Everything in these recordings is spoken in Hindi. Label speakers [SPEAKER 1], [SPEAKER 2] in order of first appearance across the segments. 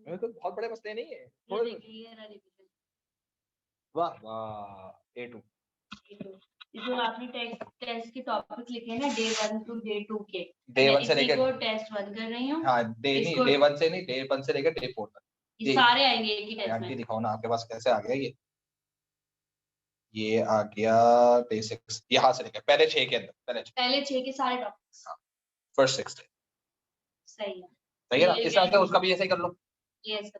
[SPEAKER 1] तो बहुत बड़े मसले नहीं है।
[SPEAKER 2] ये देखिए ना रिवीजन।
[SPEAKER 1] वाह वाह A2
[SPEAKER 2] जो आपने टेस्ट के टॉपिक लिखे हैं ना डे 1 टू डे 2 के,
[SPEAKER 1] डे 1 से
[SPEAKER 2] इसी
[SPEAKER 1] लेकर
[SPEAKER 2] को टेस्ट 1 कर रही हूँ।
[SPEAKER 1] हाँ डे 1 से नहीं, डे 1 से लेकर डे 4 तक
[SPEAKER 2] ये सारे आएंगे एक ही टेस्ट
[SPEAKER 1] आंटी
[SPEAKER 2] में।
[SPEAKER 1] दिखाओ ना आपके पास कैसे आ गया ये आ गया डे 6 यहाँ से लेकर पहले 6 के अंदर
[SPEAKER 2] पहले 6 के सारे टॉपिक्स।
[SPEAKER 1] फर्स्ट 6 डे
[SPEAKER 2] सही है।
[SPEAKER 1] सही है ना। इस तरह से उसका भी ऐसे ही कर लो।
[SPEAKER 2] यस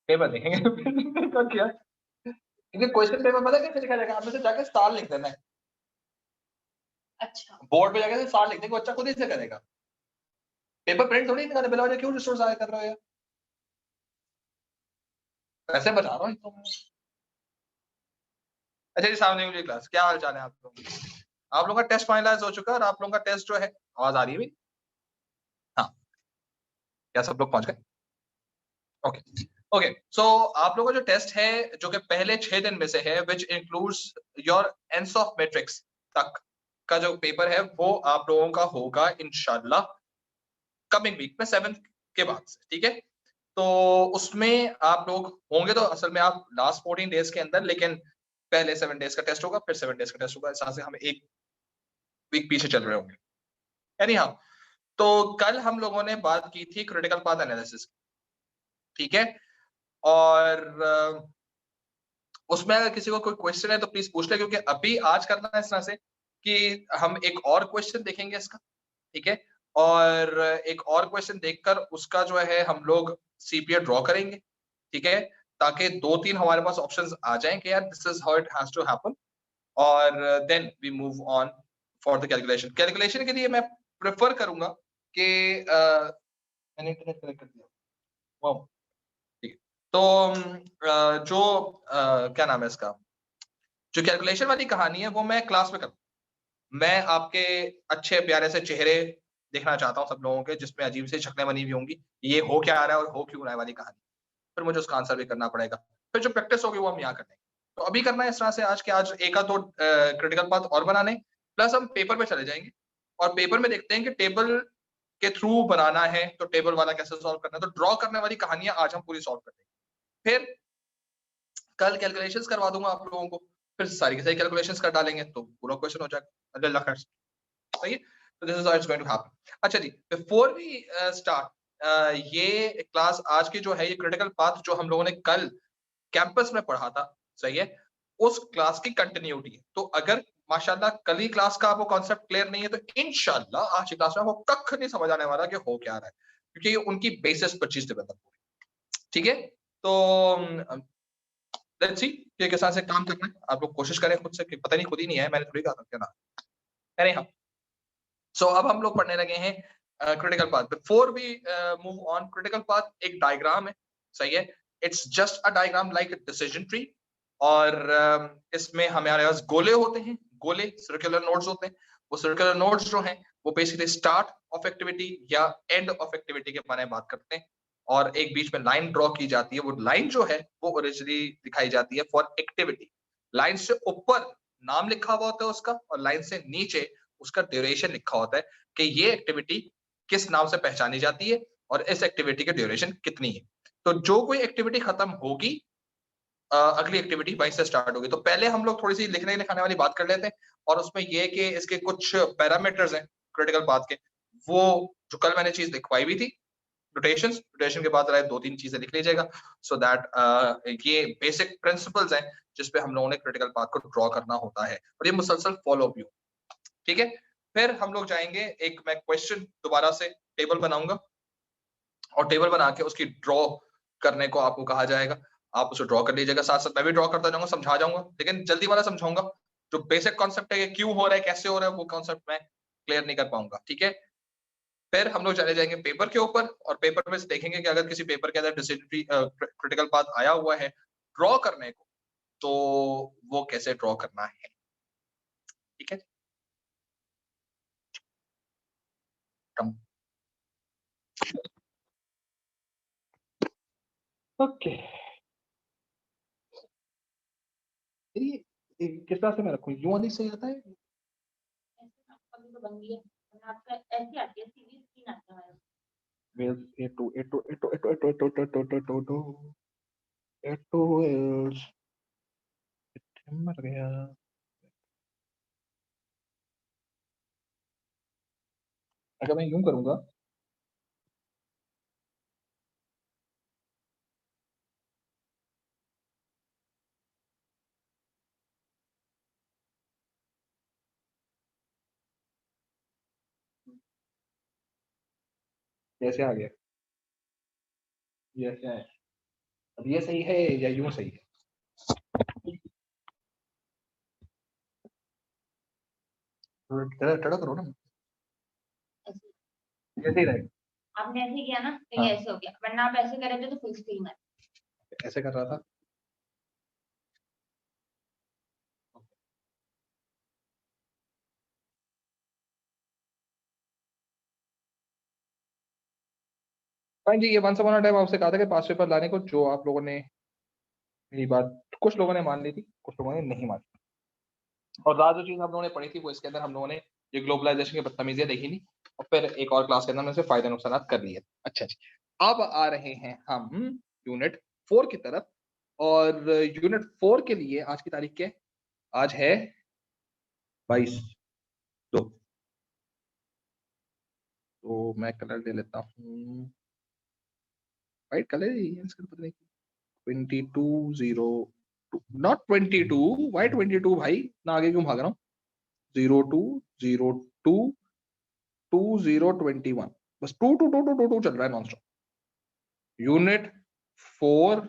[SPEAKER 1] पेपर देखेंगे क्या क्योंकि क्वेश्चन पेपर पता कैसे लिखा जाएगा, आप में से जाके स्टार लिख देना है।
[SPEAKER 2] अच्छा
[SPEAKER 1] बोर्ड पे जाके स्टार लिख देंगे, बच्चा खुद ही से करेगा। पेपर प्रिंट थोड़ी निकालने बिना वजह क्यों रिसोर्स आया कर रहे हो यार, ऐसे बता रहा हूँ तो। अच्छा जी सामने वाली क्लास क्या हाल चाल है आप लोगों के? आप लोगों का टेस्ट फाइनलाइज हो चुका है और आप लोगों का टेस्ट जो है आवाज आ रही है भी? हाँ क्या सब लोग पहुंच गए? ओके ओके सो आप लोगों का जो टेस्ट है जो कि पहले 6 दिन में से है which includes your ends of matrix तक का जो पेपर है वो आप लोगों का होगा इंशाल्लाह कमिंग वीक में 7th के बाद से, ठीक है। तो उसमें आप लोग होंगे तो असल में आप लास्ट 14 डेज के अंदर, लेकिन पहले 7 डेज का टेस्ट होगा फिर 7 डेज का टेस्ट होगा, इस तरह से हम एक वीक पीछे चल रहे होंगे। एनीहाउ तो कल हम लोगों ने बात की थी क्रिटिकल पाथ एनालिसिस, ठीक है। और उसमें अगर किसी को कोई क्वेश्चन है तो प्लीज पूछ ले, क्योंकि अभी आज करना है इस तरह से कि हम एक और क्वेश्चन देखेंगे इसका, ठीक है। और एक और क्वेश्चन देखकर उसका जो है हम लोग सीपीए ड्रॉ करेंगे, ठीक है, ताकि 2-3 हमारे पास ऑप्शंस आ जाएं कि यार this is how it has to happen, और then we move on for the calculation. Calculation के लिए मैं प्रेफर करूंगा कि मैंने इंटरनेट कनेक्ट कर दिया, वाह ठीक है। तो जो क्या नाम है इसका, जो कैलकुलेशन वाली कहानी है वो मैं क्लास में करूँ। मैं आपके अच्छे प्यारे से चेहरे देखना चाहता हूँ सब लोगों के, जिसमें अजीब सी शक्लें बनी हुई होंगी, ये हो क्या आ रहा है और हो क्यों रहा है वाली कहानी, फिर मुझे उसका आंसर भी करना पड़ेगा। फिर जो प्रैक्टिस होगी वो हम यहाँ करेंगे। तो अभी करना है इस तरह से आज के आज एक आध दो क्रिटिकल पाथ और बनाने, प्लस हम पेपर पे चले जाएंगे और पेपर में देखते हैं कि टेबल के थ्रू बनाना है तो टेबल वाला कैसे सॉल्व करना है, तो ड्रॉ करने वाली कहानियां आज हम पूरी सॉल्व कर देंगे। फिर कल कैलकुलेशंस करवा दूंगा आप लोगों को, फिर सारी की सारी कैलकुलेशंस कर डालेंगे तो पूरा क्वेश्चन हो जाएगा अल्लाह खैर। सही है, तो this is how it's going to happen. अच्छा जी बिफोर वी स्टार्ट ये क्लास आज की जो है ये क्रिटिकल पाथ जो हम लोगों ने कल कैंपस में पढ़ा था, सही है, उस क्लास की कंटिन्यूटी है। तो अगर माशाल्लाह कल ही क्लास का आपको कॉन्सेप्ट क्लियर नहीं है तो इंशाल्लाह आज की क्लास में आपको कख नहीं समझ आने वाला कि हो क्या रहा है, क्योंकि ये उनकी बेसिस पर चीज डेवलप हो रही है, ठीक है। तो लेट्स सी कि किस तरह से काम करना है, आप लोग कोशिश करें खुद से, कि पता नहीं खुद ही नहीं है, मैंने थोड़ी कहा था क्या ना। एनीहाउ सो अब हम लोग पढ़ने लगे हैं critical path. Before we move on, critical path एक डायग्राम है, सही है, it's just a diagram like a decision tree. और इसमें हमारे पास गोले होते हैं, गोले सर्कुलर नोड्स होते हैं। वो सर्कुलर नोड्स जो हैं वो बेसिकली स्टार्ट ऑफ एक्टिविटी या एंड ऑफ एक्टिविटी के बारे में बात करते हैं, और एक बीच में लाइन ड्रॉ की जाती है। वो लाइन जो है वो ओरिजिनली दिखाई जाती है फॉर एक्टिविटी। लाइन से ऊपर नाम लिखा हुआ होता है उसका, और लाइन से नीचे उसका ड्यूरेशन लिखा होता है कि ये एक्टिविटी किस नाम से पहचानी जाती है और इस एक्टिविटी की ड्यूरेशन कितनी है। तो जो कोई एक्टिविटी खत्म होगी अगली एक्टिविटी वहीं से स्टार्ट होगी। तो पहले हम लोग थोड़ी सी लिखने लिखाने वाली बात कर लेते हैं, और उसमें ये है कि इसके कुछ पैरामीटर्स हैं क्रिटिकल पाथ के, वो जो कल मैंने चीज लिखवाई भी थी, नोटेशंस, नोटेशन के बाद 2-3 चीजें लिख लीजिएगा, सो दैट ये बेसिक प्रिंसिपल्स हैं जिस पे हम लोगों ने क्रिटिकल पाथ को ड्रॉ करना होता है, और ये मुसलसल फॉलो भी हो, ठीक है। फिर हम लोग जाएंगे, एक मैं क्वेश्चन दोबारा से टेबल बनाऊंगा, और टेबल बना के उसकी ड्रॉ करने को आपको कहा जाएगा, आप उसे ड्रॉ कर लीजिएगा, साथ साथ मैं भी ड्रॉ करता जाऊंगा, समझा जाऊंगा, लेकिन जल्दी वाला समझाऊंगा। जो बेसिक कॉन्सेप्ट है कि क्यों हो रहा है कैसे हो रहा है वो कॉन्सेप्ट मैं क्लियर नहीं कर पाऊंगा, ठीक है। फिर हम लोग चले जाएंगे पेपर के ऊपर, और पेपर में से देखेंगे कि अगर किसी पेपर के अंदर डिसीजन क्रिटिकल पाथ आया हुआ है ड्रॉ करने को, तो वो कैसे ड्रॉ करना है, ठीक है। ओके किस तरह से मैं रखूं, यूं वाली सही आता है?
[SPEAKER 2] ऐसे ना कभी तो बन गई है आपका, ऐसी आती है सीधी स्क्रीन आती है हमारे।
[SPEAKER 1] Wales A2 A2 A2 A2 A2 A2 A2 A2 A2 Wales मर गया। अगर मैं यूं करूंगा कैसे आ गया, ये ऐसे है। अब ये सही है या यूं सही है? टेढ़ा करो ना, ऐसे ही रहेगा।
[SPEAKER 2] आपने ऐसे किया ना तो
[SPEAKER 1] हाँ,
[SPEAKER 2] ये ऐसे हो गया, वरना आप ऐसे करेंगे तो फुल स्क्रीन है।
[SPEAKER 1] ऐसे कर रहा था। फाइन जी, ये वंस अपॉन अ टाइम आपसे कहा था कि पास पेपर लाने को, जो आप लोगों ने मेरी बात, कुछ लोगों ने मान ली थी, कुछ लोगों ने नहीं मानी। और रात जो चीज हम लोगों ने पढ़ी थी वो इसके अंदर हम लोगों ने ये ग्लोबलाइजेशन की बदतमीजियां देखी थी, और फिर एक और क्लास के अंदर हमने फायदे नुकसान कर लिए। अच्छा जी, अब आ रहे हैं हम यूनिट 4 की तरफ। और यूनिट 4 के लिए आज की तारीख क्या है? आज है 22/2। तो मैं कलर ले लेता हूँ, वाइट कलर ही है इसका, पता नहीं 2202, नॉट 22, वाई 22 भाई, ना आगे क्यों भाग रहा हूँ? 02022021, बस 222222 चल रहा है non stop. Unit 4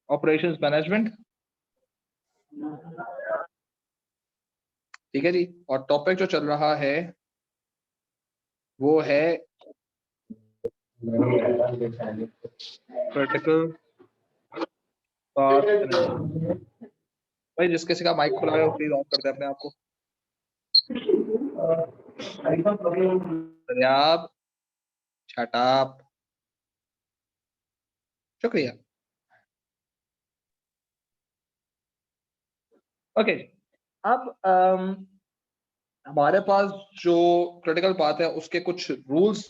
[SPEAKER 1] operations management, ठीक है जी। और टॉपिक जो चल रहा है वो है क्रिटिकल पाथ। भाई जिस किसी का माइक खुला है वो प्लीज ऑफ कर दे अपने आप को। दरियाब, शट अप, शुक्रिया। ओके, अब हमारे पास जो क्रिटिकल पाथ है उसके कुछ रूल्स,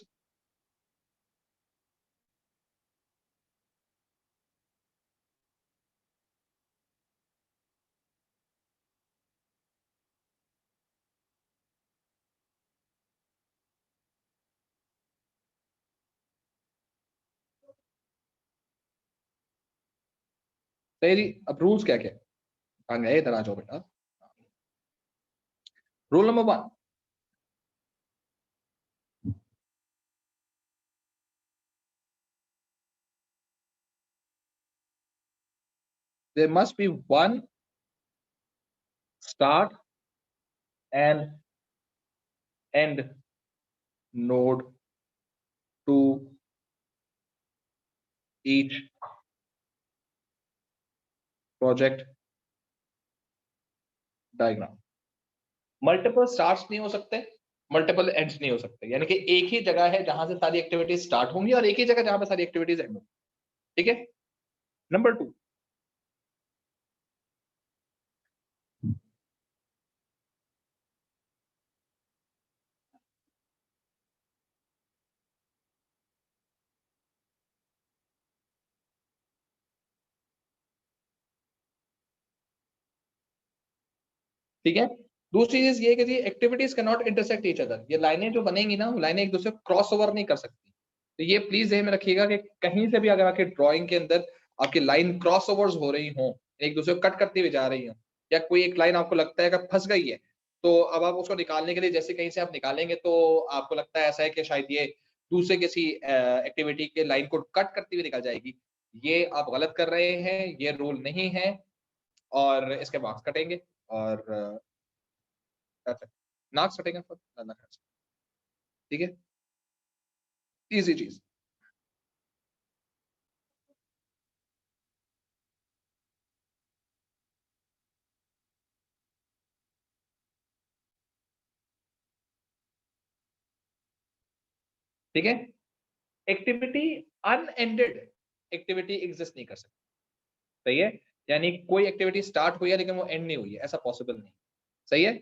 [SPEAKER 1] तेरी अब रूल्स क्या क्या है? इधर आ जाओ बेटा। Rule number 1, there must be one start and end node to each project diagram। Multiple starts नहीं हो सकते, मल्टीपल एंड्स नहीं हो सकते, यानी कि एक ही जगह है जहां से सारी एक्टिविटीज स्टार्ट होंगी और एक ही जगह जहां पे सारी एक्टिविटीज एंड होंगी। ठीक है। नंबर 2, ठीक है। दूसरी चीज ये कि activities can not intersect each other, ये लाइनें जो बनेंगी ना, वो लाइनें एक दूसरे को क्रॉस ओवर नहीं कर सकती। तो ये प्लीज ध्यान में रखिएगा कि कहीं से भी अगर आपके ड्राइंग के अंदर आपकी लाइन क्रॉस ओवर्स हो रही हो, एक दूसरे को कट करती हुई जा रही हो, या कोई एक लाइन आपको लगता है कि फंस गई है, तो अब आप उसको निकालने के लिए जैसे कहीं से आप निकालेंगे तो आपको लगता है ऐसा है कि शायद ये दूसरे किसी एक्टिविटी के लाइन को कट करती हुई निकल जाएगी, ये आप गलत कर रहे हैं, ये रूल नहीं है, और इसके मार्क्स कटेंगे। और नाक सटेगा पर ना खा सकते। ठीक है, इजी चीज। ठीक है, एक्टिविटी अनएंडेड एक्टिविटी एग्जिस्ट नहीं कर सकती। सही है, यानी कोई एक्टिविटी स्टार्ट हुई है लेकिन वो एंड नहीं हुई है, ऐसा पॉसिबल नहीं। सही है।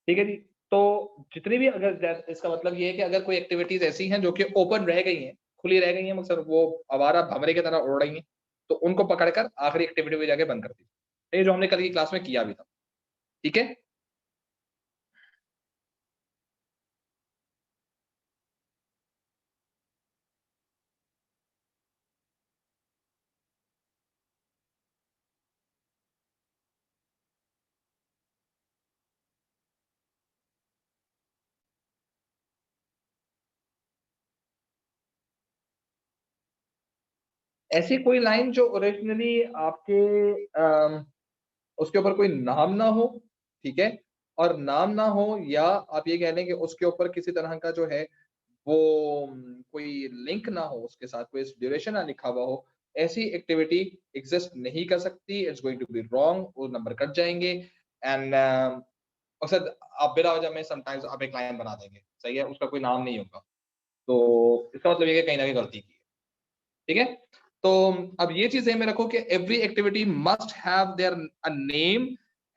[SPEAKER 1] ठीक है जी। तो जितनी भी अगर इसका मतलब ये है कि अगर कोई एक्टिविटीज ऐसी हैं जो कि ओपन रह गई हैं, खुली रह गई हैं, मकसद वो आवारा भंवरे की तरह उड़ रही हैं, तो उनको पकड़कर आखिरी एक्टिविटी में जाके बंद कर दीजिए। ये जो हमने कल की क्लास में किया भी था। ठीक है। ऐसी कोई लाइन जो ओरिजिनली आपके उसके ऊपर कोई नाम ना हो, ठीक है, और नाम ना हो, या आप ये कह लें कि उसके ऊपर किसी तरह का जो है वो कोई लिंक ना हो, उसके साथ कोई ड्यूरेशन ना लिखा हुआ हो, ऐसी एक्टिविटी एग्जिस्ट नहीं कर सकती। It's going to be wrong, वो नंबर कट जाएंगे। एंड अक्सर आप बिला वजह में समटाइम्स आप एक लाइन बना देंगे, सही है, उसका कोई नाम नहीं होगा, तो इसका मतलब ये है कि कहीं ना कहीं गलती की है। ठीक है। तो अब ये चीज में रखो कि every activity must have their a name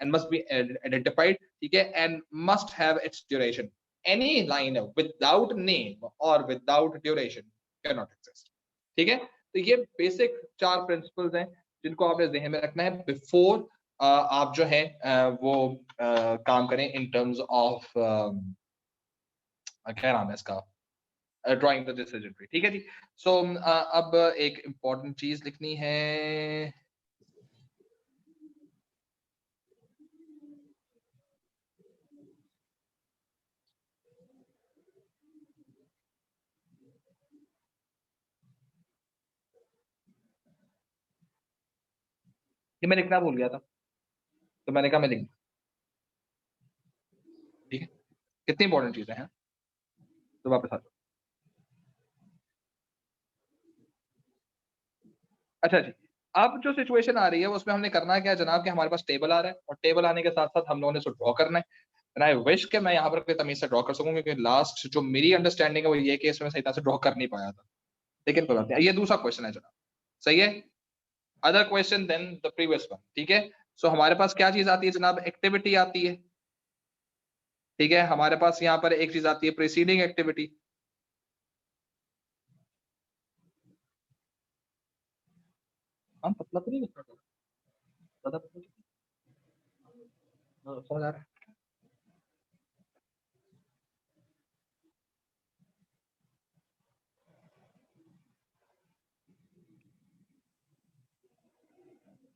[SPEAKER 1] and must be identified, ठीक है, and must have its duration. Any line without name or without duration can not exist. ठीक है। तो ये बेसिक 4 प्रिंसिपल्स हैं जिनको आपने ज़हन में रखना है बिफोर आप जो है वो काम करें इन टर्म्स ऑफ क्या नाम है इसका, ड्राइंग द डिसीजन ट्री। ठीक है जी। सो अब एक इम्पॉर्टेंट चीज लिखनी है। ये मैं लिखना भूल गया था, तो मैंने कहा मैं लिख दूं। ठीक है। कितनी इंपॉर्टेंट चीजें हैं, तो वापस आ जाओ। अच्छा जी। अब जो सिचुएशन आ रही है उसमें हमने करना क्या है जनाब, कि हमारे पास टेबल आ रहा है और टेबल आने के साथ साथ हम लोगों ने उसको ड्रॉ करना है। एंड आई विश कि मैं यहाँ पर तमीज से ड्रॉ कर सकूं, क्योंकि लास्ट जो मेरी अंडरस्टैंडिंग है वो ये कि इसमें सही तरह से ड्रॉ कर नहीं पाया था। लेकिन कोई बात नहीं, ये दूसरा क्वेश्चन है जनाब। सही है। Other question than the previous one. ठीक है। सो हमारे पास क्या चीज आती है जनाब, एक्टिविटी आती है। ठीक है। हमारे पास यहाँ पर एक चीज आती है प्रीसीडिंग एक्टिविटी। हम पतला तो नहीं लिख रहा, ज्यादा पतला समझ आ रहा है।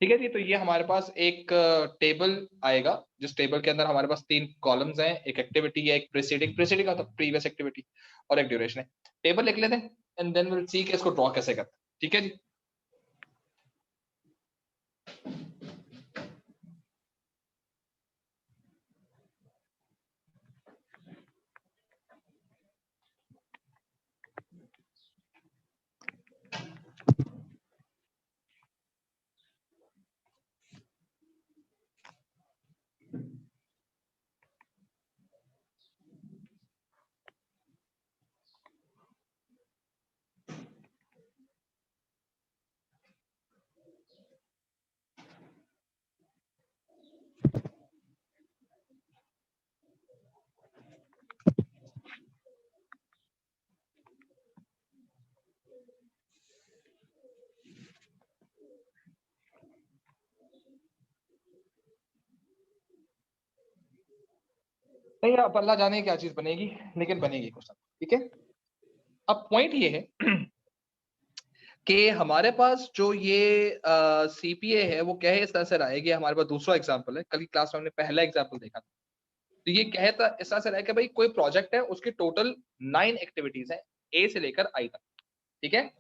[SPEAKER 1] ठीक है जी। तो ये हमारे पास एक टेबल आएगा, जिस टेबल के अंदर हमारे पास 3 कॉलम्स हैं, एक एक्टिविटी है, एक प्रीसीडिंग प्रीसीडिंग का मतलब प्रीवियस एक्टिविटी, और एक ड्यूरेशन है। टेबल लिख लेते हैं एंड देन विल सी कि इसको ड्रॉ कैसे करते हैं। ठीक है जी। नहीं, अब अल्लाह जाने क्या चीज बनेगी, लेकिन बनेगी कुछ ना। ठीक है। अब पॉइंट ये है कि हमारे पास जो ये सीपीए है वो क्या है, इस तरह से रहा है कि हमारे पास दूसरा एग्जांपल है, कल की क्लास में हमने पहला एग्जांपल देखा था। तो ये कहता इस तरह से रहा है कि भाई कोई प्रोजेक्ट है, उसकी टोटल 9 एक्टिविटीज हैं, ए से लेकर आई तक। ठीक है।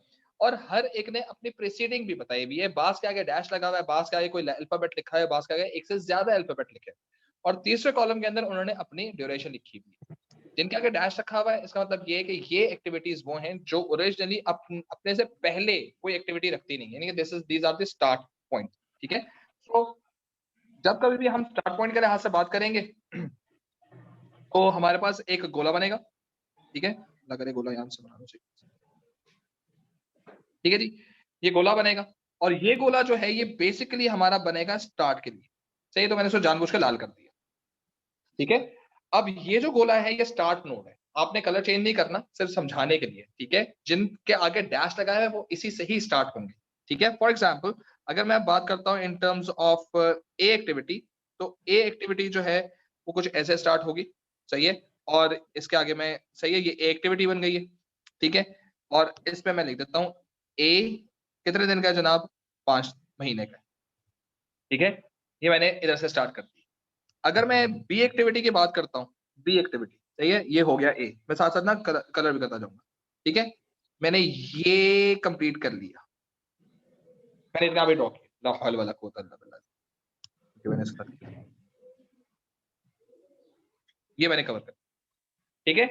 [SPEAKER 1] और हर एक ने अपनी प्रीसीडिंग भी बताई हुई है, बास के आगे डैश लगा हुआ है, बास के आगे कोई अल्फाबेट लिखा है, बास के आगे एक से ज्यादा अल्फाबेट लिखे हैं, और तीसरे कॉलम के अंदर उन्होंने अपनी ड्यूरेशन लिखी हुई है। जिनके आगे डैश रखा हुआ है, इसका मतलब ये है कि ये एक्टिविटीज वो हैं जो ओरिजिनली अपने से पहले कोई एक्टिविटी रखती नहीं है, यानी कि this is these are the start point. ठीक है। तो जब कभी भी हम स्टार्ट पॉइंट के लिहाज से बात करेंगे तो हमारे पास एक गोला बनेगा। ठीक है। लग रहा है गोला यहाँ से बनाना चाहिए। ठीक है जी। ये गोला बनेगा, और ये गोला जो है ये बेसिकली हमारा बनेगा स्टार्ट के लिए। सही, तो मैंने इसको जानबूझ के लाल कर दिया। ठीक है। अब ये जो गोला है ये स्टार्ट नोड है, आपने कलर चेंज नहीं करना, सिर्फ समझाने के लिए, ठीक है। जिनके आगे डैश लगा है वो इसी से ही स्टार्ट होंगे, ठीक है। फॉर एग्जाम्पल अगर मैं बात करता हूँ इन टर्म्स ऑफ ए एक्टिविटी, तो ए एक्टिविटी जो है वो कुछ ऐसे स्टार्ट होगी, सही है। और इसके आगे मैं, सही है, ये ए एक्टिविटी बन गई है, ठीक है। और इस पे मैं लिख देता हूँ ए कितने दिन का है जनाब, 5 महीने का, ठीक है। ये मैंने इधर से स्टार्ट कर दी। अगर मैं बी एक्टिविटी की बात करता हूँ, बी एक्टिविटी, सही है, ये हो गया ए, मैं साथ साथ ना कलर भी करता जाऊंगा, ठीक है। मैंने ये कंप्लीट कर लिया, मैंने इतना भी ड्रॉ किया, लाहौल वाला कोता अल्लाह बल्ला, मैंने इसका किया, ये मैंने कवर कर, ठीक है।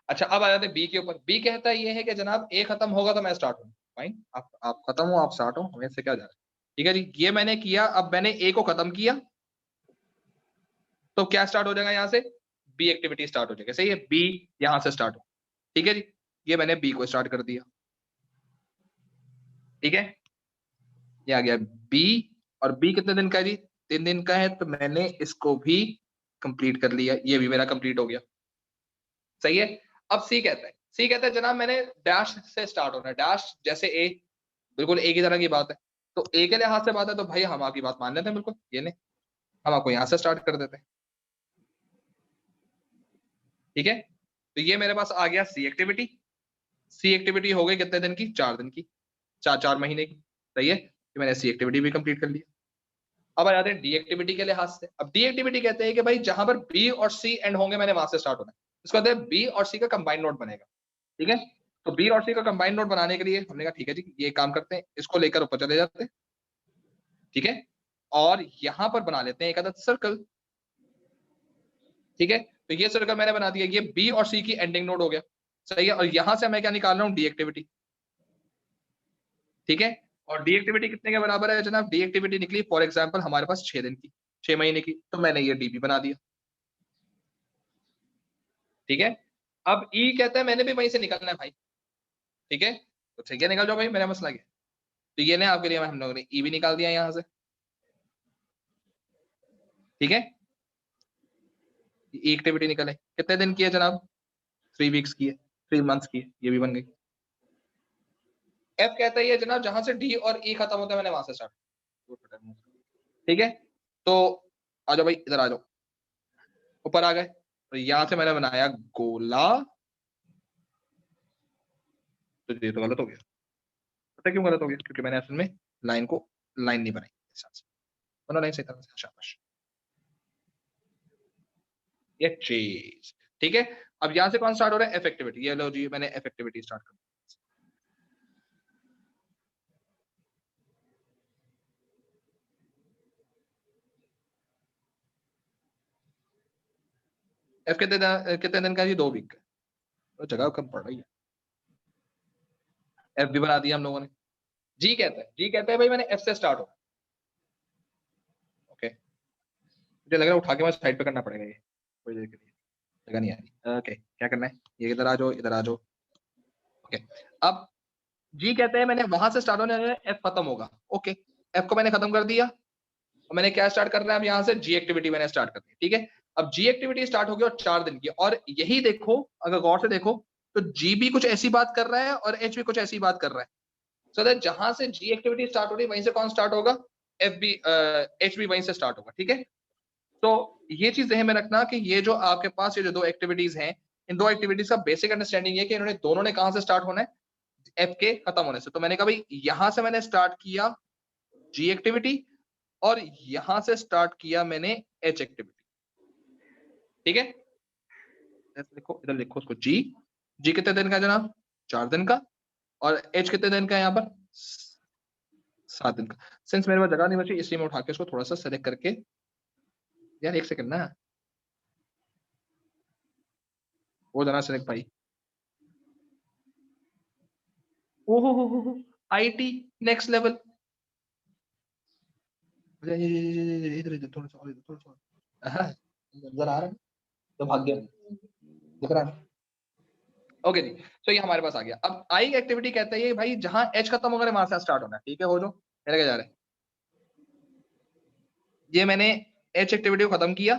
[SPEAKER 1] अच्छा अब आ जाते हैं बी के ऊपर। बी कहता ये है कि जनाब ए खत्म होगा तो मैं स्टार्ट हूँ, फाइन, आप खत्म हो आप स्टार्ट हो, हमें इससे क्या जा रहा है, ठीक है जी। ये मैंने किया, अब मैंने ए को खत्म किया तो क्या स्टार्ट हो जाएगा, यहाँ से बी एक्टिविटी स्टार्ट हो जाएगी, सही है, बी यहाँ से स्टार्ट हो, ठीक है जी। ये मैंने बी को स्टार्ट कर दिया, ठीक है। ये आ गया बी, और बी कितने दिन का है जी, 3 दिन का है, तो मैंने इसको भी कंप्लीट कर लिया, ये भी मेरा कंप्लीट हो गया, सही है। अब सी कहता है, सी कहता है जनाब मैंने डैश से स्टार्ट होना है, डैश जैसे ए, बिल्कुल एक ही तरह की बात है। तो ए के लिहाज से बात है तो भाई हम आपकी बात मान लेते हैं, बिल्कुल ये नहीं, हम आपको यहाँ से स्टार्ट कर देते हैं, ठीक है। तो ये मेरे पास आ गया सी एक्टिविटी, सी एक्टिविटी हो गई कितने दिन की, 4 दिन की, 4 महीने की, सही है। तो मैंने सी एक्टिविटी भी कंप्लीट कर लिया। अब आ जाते हैं डी एक्टिविटी के लिहाज से। अब डी एक्टिविटी कहते हैं कि भाई जहां पर बी और सी एंड होंगे मैंने वहां से स्टार्ट होना है, इसको कहते हैं बी और सी का कंबाइंड नोड बनेगा, ठीक है। तो बी और सी का कंबाइंड नोड बनाने के लिए हमने कहा ठीक है जी, ये काम करते हैं, इसको लेकर ऊपर चले जाते हैं, ठीक है। और यहां पर बना लेते हैं एक आधा सर्कल, ठीक है। तो ये सर्कल मैंने बना दिया, ये बी और सी की एंडिंग नोड हो गया, सही है। और यहां से मैं क्या निकाल रहा हूँ, डी एक्टिविटी, ठीक है। और डी एक्टिविटी कितने के बराबर है जनाब, डी एक्टिविटी निकली फॉर एग्जाम्पल हमारे पास 6 दिन की, 6 महीने की, तो मैंने ये डीबी बना दिया, ठीक है। अब ई कहता है मैंने भी वहीं से निकलना है भाई, ठीक है। तो ठीक है निकल जाओ भाई, मेरा मसला क्या है। तो ये ना आपके लिए हम लोगों ने ई भी निकाल दिया यहां से, ठीक है। ई एक्टिविटी निकले कितने दिन की है जनाब, 3 वीक्स की है, 3 मंथ्स की है, ये भी बन गई। एफ कहता है ये जनाब जहां से डी और ई खत्म होता है मैंने वहां से स्टार्ट, ठीक है। तो आ जाओ भाई इधर आ जाओ, ऊपर आ गए, तो यहां से मैंने बनाया गोला, तो ये तो गलत हो गया, पता है क्यों गलत हो गया, क्योंकि मैंने असल में लाइन को लाइन नहीं बनाई इस हिसाब से, बना लाइन सही तरह से, शाबाश, ये चीज, ठीक है। अब यहां से कौन स्टार्ट हो रहा है, एफ एक्टिविटी, ये लो जी मैंने एफ एक्टिविटी स्टार्ट कर दी। एफ कितने दिन का है जी, 2 वीक का, तो जगह कम पड़ रही है, एफ भी बना दिया हम लोगों ने। जी कहता है, जी कहता है भाई मैंने एफ से स्टार्ट हो, ओके। मुझे लग रहा है उठा के मैं साइड पे करना पड़ेगा ये थोड़ी देर के लिए, जगह नहीं आ रही, ओके क्या करना है, ये इधर आ जाओ, इधर आ जाओ, ओके। अब जी कहते हैं मैंने वहां से स्टार्ट होने, एफ खत्म होगा, ओके। एफ को मैंने खत्म कर दिया, और मैंने क्या स्टार्ट करना है अब यहाँ से, जी एक्टिविटी मैंने स्टार्ट कर दी, ठीक है। अब जी एक्टिविटी स्टार्ट होगी और 4 दिन की, और यही देखो अगर गौर से देखो तो जी भी कुछ ऐसी बात कर रहा है और एच भी कुछ ऐसी बात कर रहा है, सो दैट जहां से जी एक्टिविटी स्टार्ट हो रही है वहीं से कौन स्टार्ट होगा, एफ बी, एच भी वहीं से स्टार्ट होगा, ठीक है। तो ये चीज ध्यान में रखना कि ये जो आपके पास ये जो 2 एक्टिविटीज हैं, इन 2 एक्टिविटीज का बेसिक अंडरस्टैंडिंग ये कि इन्होंने दोनों ने कहां से स्टार्ट होना है, एफ के खत्म होने से। तो मैंने कहा भाई यहां से मैंने स्टार्ट किया जी एक्टिविटी, और यहां से स्टार्ट किया मैंने एच एक्टिविटी, ठीक है। लिखो इधर, लिखो उसको जी, जी कितने दिन का है जनाब, 4 दिन का, और एच कितने दिन का है यहाँ पर, 7 दिन का। सिंस मेरे पास जगह नहीं बची इसलिए मैं उठा के इसको थोड़ा सा सेलेक्ट करके, यार एक सेकंड ना, वो जना सेलेक्ट भाई, ओहो आईटी नेक्स्ट लेवल, इधर इधर थोड़ा सा और, इधर थोड़ा सा, नजर आ रहा है, तो भाग्य दिख रहा है, ओके जी। तो ये हमारे पास आ गया। अब आई एक्टिविटी कहता है ये भाई जहां एच खत्म होगा वहां से स्टार्ट होना है, ठीक है। हो जो मेरा क्या जा रहा है, ये मैंने एच एक्टिविटी को खत्म किया,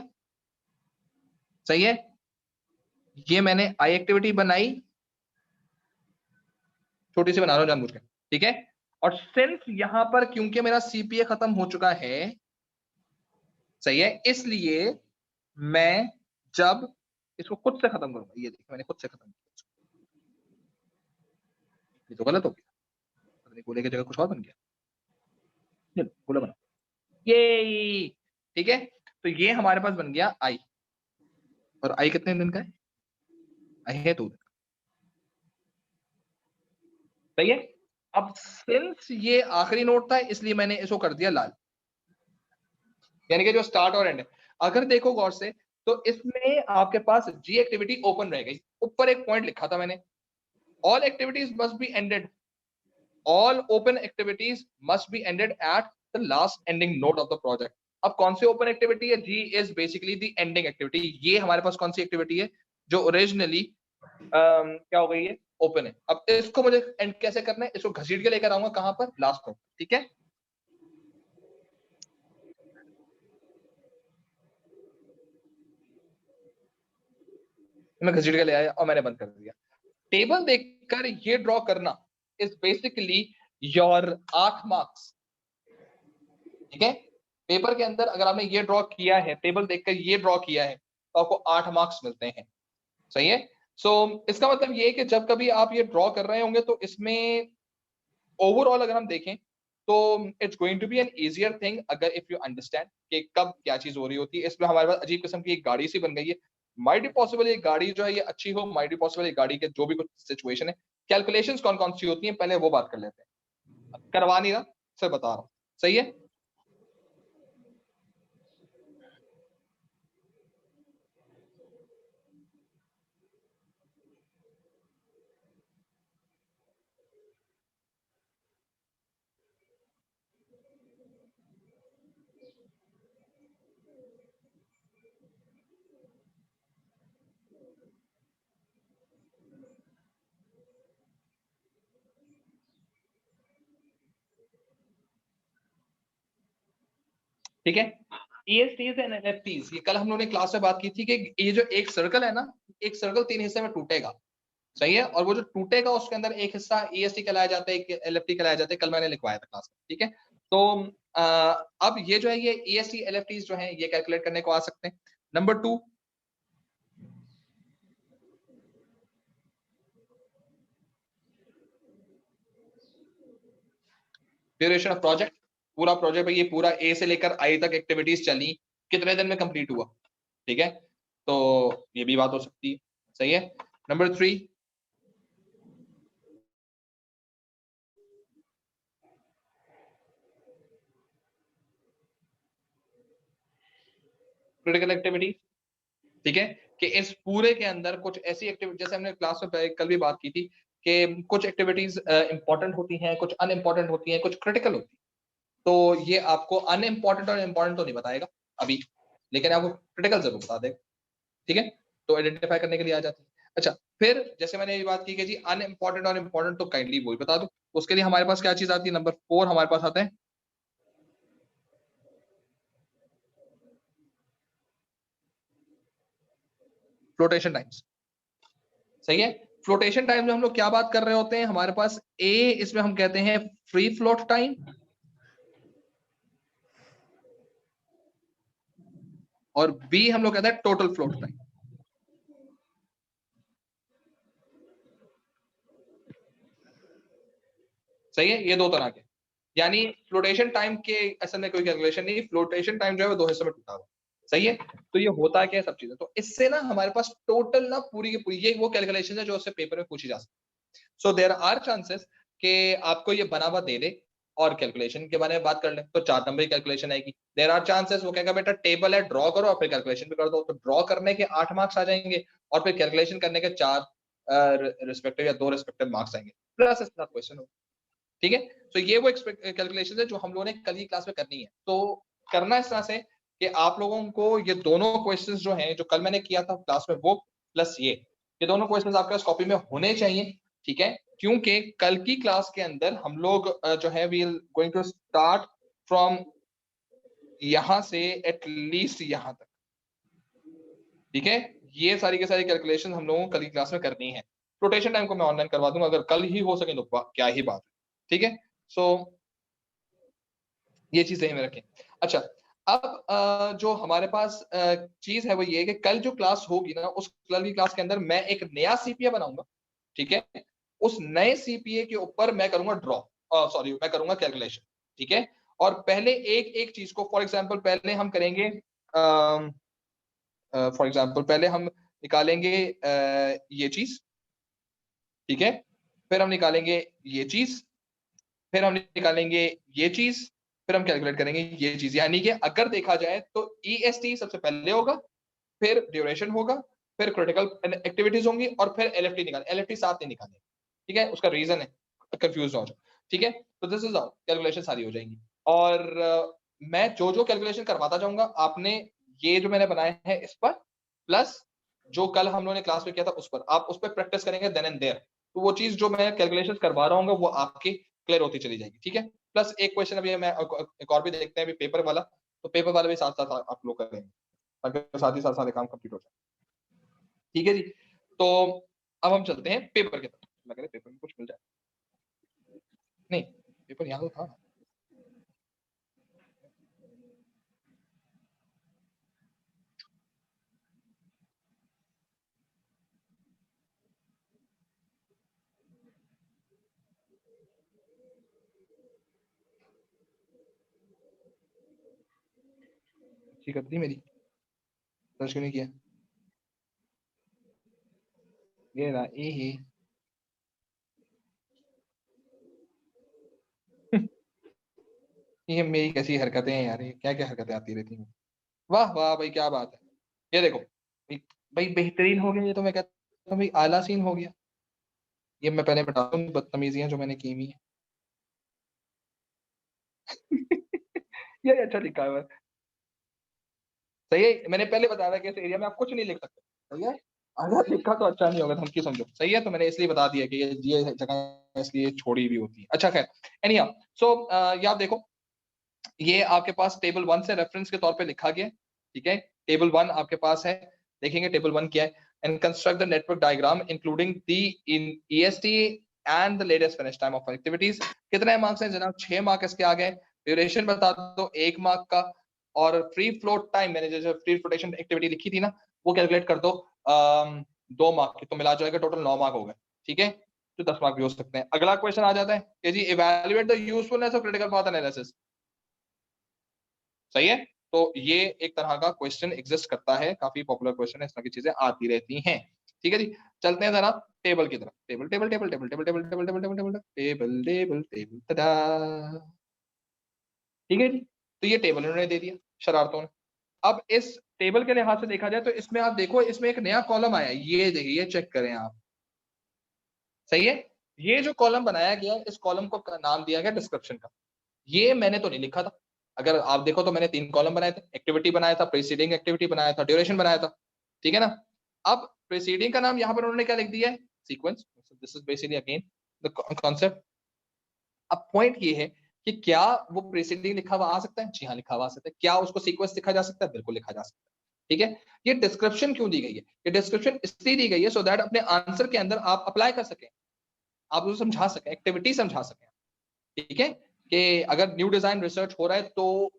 [SPEAKER 1] सही है। ये मैंने आई एक्टिविटी बनाई, छोटी सी बना रहा हूं जानबूझ के, ठीक है। और सिंस यहां पर क्योंकि मेरा सीपीए खत्म हो चुका है, सही है, इसलिए मैं जब इसको खुद से खत्म करूंगा, ये देखिए मैंने खुद से खत्म किया, ये तो गलत हो गया, गोले की जगह कुछ और बन गया, गोला बना, ये ठीक है। तो ये हमारे पास बन गया आई, और आई कितने दिन का है, आई है 2 दिन, सही है। अब सिंस ये आखिरी नोट था इसलिए मैंने इसको कर दिया लाल, यानी कि जो स्टार्ट और एंड है। अगर देखो गौर से तो इसमें आपके पास जी एक्टिविटी ओपन रह गई, ऊपर एक पॉइंट लिखा था मैंने, all activities must be ended, all open activities must be ended at the last ending node of the project। अब कौन सी ओपन एक्टिविटी है, G is basically the ending activity. ये हमारे पास कौन सी एक्टिविटी है जो ओरिजिनली क्या हो गई है, ओपन है। अब इसको मुझे एंड कैसे करना है, इसको घसीट के लेकर आऊंगा कहां पर, लास्ट नोड, ठीक है। मैं घसीट के ले आया और मैंने बंद कर दिया। टेबल देखकर ये ड्रॉ करना इज बेसिकली योर 8 मार्क्स, ठीक है। पेपर के अंदर अगर आपने ये ड्रॉ किया है, टेबल देखकर ये ड्रॉ किया है, तो आपको 8 मार्क्स मिलते हैं, सही है। सो इसका मतलब ये है कि जब कभी आप ये ड्रॉ कर रहे होंगे तो इसमें ओवरऑल अगर हम देखें तो it's going to be an easier thing, अगर इफ यू अंडरस्टैंड कि कब क्या चीज हो रही होती है। इसमें हमारे पास अजीब किस्म की एक गाड़ी सी बन गई है, माइट बी पॉसिबल ये गाड़ी जो है ये अच्छी हो, माइट बी पॉसिबल ये गाड़ी के जो भी कुछ सिचुएशन है। कैलकुलेशंस कौन कौन सी होती हैं पहले वो बात कर लेते हैं, करवा नहीं रहा, सिर्फ बता रहा हूं, सही है। ठीक है, ESTs एंड NFTs, ये कल हम लोगों ने क्लास में बात की थी कि ये जो एक सर्कल है ना, एक सर्कल 3 हिस्से में टूटेगा, सही है। और वो जो टूटेगा उसके अंदर एक हिस्सा EST कहलाया जाता है, एक LFT कहलाया जाता है, कल मैंने लिखवाया था क्लास में, ठीक है। तो अब ये जो है ये EST LFTs जो है ये कैलकुलेट करने को आ सकते हैं। नंबर 2, ड्यूरेशन ऑफ प्रोजेक्ट, पूरा प्रोजेक्ट ये पूरा ए से लेकर आई तक एक्टिविटीज चली, कितने दिन में कंप्लीट हुआ, ठीक है। तो ये भी बात हो सकती है, सही है। नंबर 3, क्रिटिकल एक्टिविटी, ठीक है, कि इस पूरे के अंदर कुछ ऐसी एक्टिविटी, जैसे हमने क्लास में कल भी बात की थी कि कुछ एक्टिविटीज इंपॉर्टेंट होती हैं, कुछ अनइम्पॉर्टेंट होती हैं, कुछ क्रिटिकल होती हैं। तो ये आपको अनइम्पॉर्टेंट और इम्पॉर्टेंट तो नहीं बताएगा अभी, लेकिन आपको क्रिटिकल जरूर बता देगा, ठीक है। तो आइडेंटिफाई करने के लिए आ जाती है। अच्छा, फिर जैसे मैंने ये बात की कि जी अनइम्पॉर्टेंट और इम्पॉर्टेंट तो काइंडली वही बता दो, उसके लिए हमारे पास क्या चीज आती है, नंबर 4 हमारे पास आता है फ्लोटेशन टाइम्स, सही है। फ्लोटेशन टाइम में हम लोग क्या बात कर रहे होते हैं, हमारे पास ए इसमें हम कहते हैं फ्री फ्लोट टाइम, और बी हम लोग कहते हैं टोटल फ्लोट टाइम, सही है। ये दो तरह के, यानी फ्लोटेशन टाइम के असल में कोई कैलकुलेशन नहीं, फ्लोटेशन टाइम जो है वो 2 हिस्सों में टूटा हुआ, सही है। तो ये होता क्या है सब चीजें, तो इससे ना हमारे पास टोटल ना पूरी की पूरी ये वो कैलकुलेशन है जो उससे पेपर में पूछी जा सकती है। सो देयर आर चांसेस कि आपको ये बना हुआ दे दे और कैलकुलेशन के बारे में बात कर ले तो 4 नंबर की कैलकुलेशन आएगी। देयर आर चांसेस वो कहेगा बेटा टेबल है ड्रॉ करो और फिर कैलकुलेशन भी कर दो, तो ड्रॉ करने के 8 मार्क्स आ जाएंगे और फिर कैलकुलेशन करने के 4 रिस्पेक्टिव या 2 रिस्पेक्टिव मार्क्स आएंगे, प्लस इसका क्वेश्चन हो, ठीक है। तो ये वो कैलकुलेशन है जो हम लोगों ने कल की क्लास में करनी है। तो करना इस तरह से कि आप लोगों को ये दोनों क्वेश्चंस जो हैं जो कल मैंने किया था क्लास में वो प्लस ये दोनों क्वेश्चंस आपके पास कॉपी में होने चाहिए, ठीक है। क्योंकि कल की क्लास के अंदर हम लोग जो है we going to start from यहां से एटलीस्ट यहां तक, ठीक है। ये सारी के सारी कैलकुलेशन हम लोगों को कल की क्लास में करनी है। रोटेशन टाइम को मैं ऑनलाइन करवा दूंगा, अगर कल ही हो सके तो क्या ही बात है, ठीक है। सो ये चीज ध्यान में रखें। अच्छा, अब जो हमारे पास चीज है वो ये है कि कल जो क्लास होगी ना, उस कल की क्लास के अंदर मैं एक नया सीपीए बनाऊंगा, ठीक है। उस नए सीपीए के ऊपर मैं करूंगा ड्रॉ, सॉरी मैं करूंगा कैलकुलेशन, ठीक है। और पहले एक एक चीज को, फॉर एग्जांपल पहले हम करेंगे, फॉर एग्जांपल पहले हम निकालेंगे ये चीज, ठीक है। फिर हम निकालेंगे ये चीज, फिर हम निकालेंगे ये चीज, फिर हम कैलकुलेट करेंगे ये चीज। यानी कि अगर देखा जाए तो ईएसटी सबसे पहले होगा, फिर ड्यूरेशन होगा, फिर क्रिटिकल एक्टिविटीज होंगी, और फिर एलएफटी निकाल, एलएफटी साथ नहीं निकालेंगे, ठीक है। उसका रीजन है, कंफ्यूज हो जाओ, ठीक है। तो दिस इज ऑल, कैलकुलेशन सारी हो जाएंगी। और मैं जो जो कैलकुलेशन करवाता जाऊंगा, आपने ये जो मैंने बनाया है इस पर, प्लस जो कल हम लोगों ने क्लास में किया था उस पर, आप उस पर प्रैक्टिस करेंगे देन एंड देयर। तो वो चीज जो मैं कैलकुलेशन करवा रहा हूँ वो आपकी क्लियर होती चली जाएगी, ठीक है। प्लस एक क्वेश्चन अभी मैं एक और भी देखते हैं अभी पेपर वाला, तो पेपर वाला भी साथ साथ आप लोग करेंगे, ताकि साथ ही साथ सारे काम कंप्लीट हो जाए, ठीक है जी। तो अब हम चलते हैं पेपर की तरफ, लग रहा है पेपर में कुछ मिल जाए। नहीं, पेपर यहाँ तो था। अच्छी करती मेरी, सर्च क्यों नहीं किया? ये रहा ए। ये मेरी कैसी हरकतें हैं यार, ये क्या क्या हरकतें आती रहती हैं। वाह वाह भाई, क्या बात है। ये देखो भाई, भाई बेहतरीन हो गया, ये तो मैं कहता हूँ भाई आला सीन हो गया। ये मैं पहले बताता हूँ बदतमीजियां जो मैंने की हुई है। ये अच्छा लिखा है। सही है, मैंने पहले बताया था कि इस एरिया में आप कुछ नहीं लिख सकते, सही है। अगर लिखा तो अच्छा नहीं होगा, तो हम क्यों समझो, सही है। तो मैंने इसलिए बता दिया कि ये जगह इसलिए छोड़ी भी होती है। अच्छा खैर, एनी हाउ, सो ये आप देखो, ये आपके पास टेबल 1 से रेफरेंस के तौर पे लिखा गया, ठीक है। टेबल 1 आपके पास है, देखेंगे टेबल 1 क्या है। And construct the network diagram including the in EST and the latest finish time of activities. कितने मार्क्स हैं जनाब? 6 मार्क्स इसके आ गए। ड्यूरेशन बता दो 1 मार्क का, और फ्री फ्लोट टाइम मैंने जो फ्री फ्लोटेशन एक्टिविटी लिखी थी ना, वो कैलकुलेट कर दो 2 मार्क की, तो मिला जाएगा टोटल 9 मार्क हो गए, ठीक है। तो 10 मार्क भी हो सकते हैं। अगला क्वेश्चन आ जाता है कि G evaluate the usefulness of critical path analysis, सही है। तो ये एक तरह का क्वेश्चन एग्जिस्ट करता है, काफी पॉपुलर क्वेश्चन है, इस तरह की चीजें आती रहती हैं, ठीक है जी। चलते हैं जरा टेबल की तरफ। Table table table table table table table table table table table table table तदा, ठीक है जी। तो ये टेबल इन्होंने दे दिया शरारतों ने। अब इस टेबल के लिहाज से देखा जाए तो इसमें आप देखो, इसमें एक नया कॉलम आया, ये देखिए, ये चेक करें आप, सही है। ये जो कॉलम बनाया गया है, इस कॉलम को नाम दिया गया डिस्क्रिप्शन का। ये मैंने तो नहीं लिखा था, अगर आप देखो तो मैंने 3 कॉलम बनाए थे, एक्टिविटी बनाया था, प्रीसीडिंग एक्टिविटी बनाया था, ड्यूरेशन बनाया था, ठीक है ना। अब प्रीसीडिंग का नाम यहाँ पर उन्होंने क्या लिख दिया है? Sequence. This is basically again the concept. अब पॉइंट ये है कि क्या वो प्रीसीडिंग लिखा हुआ आ सकता है? जी हाँ, लिखा हुआ आ सकता है। क्या उसको सीक्वेंस लिखा जा सकता है? बिल्कुल लिखा जा सकता है, ठीक है। ये डिस्क्रिप्शन क्यों दी गई है? ये डिस्क्रिप्शन इसलिए दी गई है सो दैट अपने आंसर के अंदर आप अप्लाई कर सकें, आप उसको समझा सकें, एक्टिविटी समझा सकें, ठीक है। कि अगर न्यू डिजाइन रिसर्च हो रहा है तो